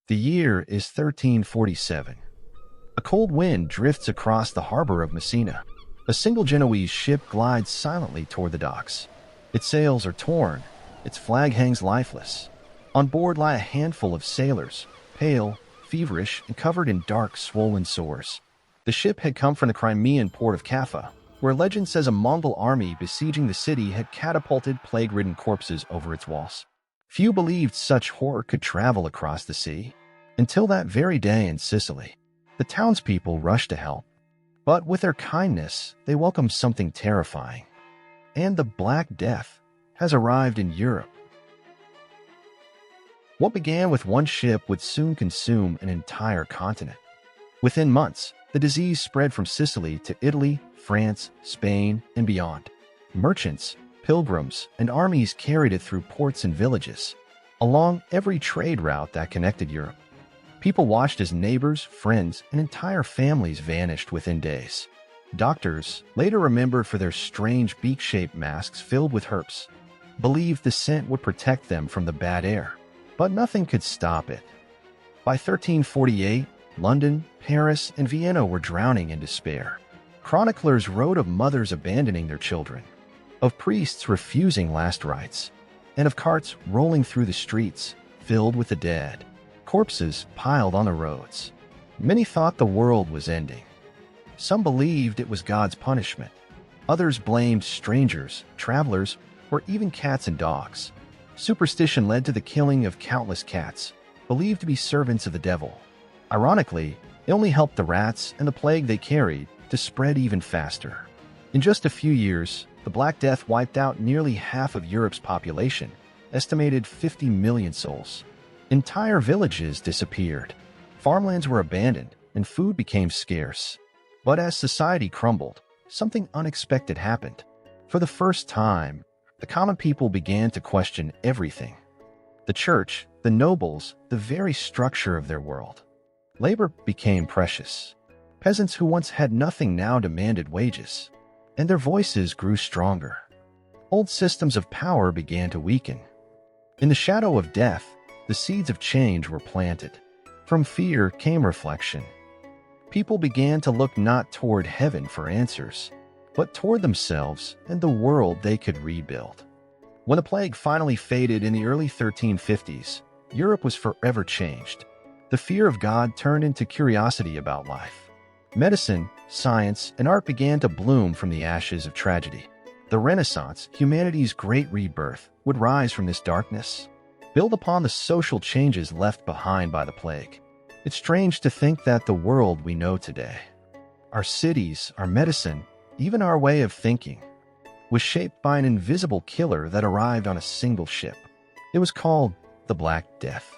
The year is 1347. A cold wind drifts across the harbor of Messina. A single Genoese ship glides silently toward the docks. Its sails are torn. Its flag hangs lifeless. On board lie a handful of sailors, pale, feverish, and covered in dark, swollen sores. The ship had come from the Crimean port of Kaffa, where legend says a Mongol army besieging the city had catapulted plague-ridden corpses over its walls. Few believed such horror could travel across the sea. Until that very day in Sicily, the townspeople rushed to help. But with their kindness, they welcomed something terrifying. And the Black Death has arrived in Europe. What began with one ship would soon consume an entire continent. Within months, the disease spread from Sicily to Italy, France, Spain, and beyond. Merchants, pilgrims, and armies carried it through ports and villages, along every trade route that connected Europe. People watched as neighbors, friends, and entire families vanished within days. Doctors, later remembered for their strange beak-shaped masks filled with herbs, believed the scent would protect them from the bad air. But nothing could stop it. By 1348, London, Paris, and Vienna were drowning in despair. Chroniclers wrote of mothers abandoning their children, of priests refusing last rites, and of carts rolling through the streets filled with the dead. Corpses piled on the roads. Many thought the world was ending. Some believed it was God's punishment. Others blamed strangers, travelers, or even cats and dogs. Superstition led to the killing of countless cats, believed to be servants of the devil. Ironically, it only helped the rats and the plague they carried to spread even faster. In just a few years, the Black Death wiped out nearly half of Europe's population, estimated 50 million souls. Entire villages disappeared. Farmlands were abandoned, and food became scarce. But as society crumbled, something unexpected happened. For the first time, the common people began to question everything. The church, the nobles, the very structure of their world. Labor became precious. Peasants who once had nothing now demanded wages, and their voices grew stronger. Old systems of power began to weaken. In the shadow of death, the seeds of change were planted. From fear came reflection. People began to look not toward heaven for answers, but toward themselves and the world they could rebuild. When the plague finally faded in the early 1350s, Europe was forever changed. The fear of God turned into curiosity about life. Medicine, science, and art began to bloom from the ashes of tragedy. The Renaissance, humanity's great rebirth, would rise from this darkness, build upon the social changes left behind by the plague. It's strange to think that the world we know today, our cities, our medicine, even our way of thinking, was shaped by an invisible killer that arrived on a single ship. It was called the Black Death.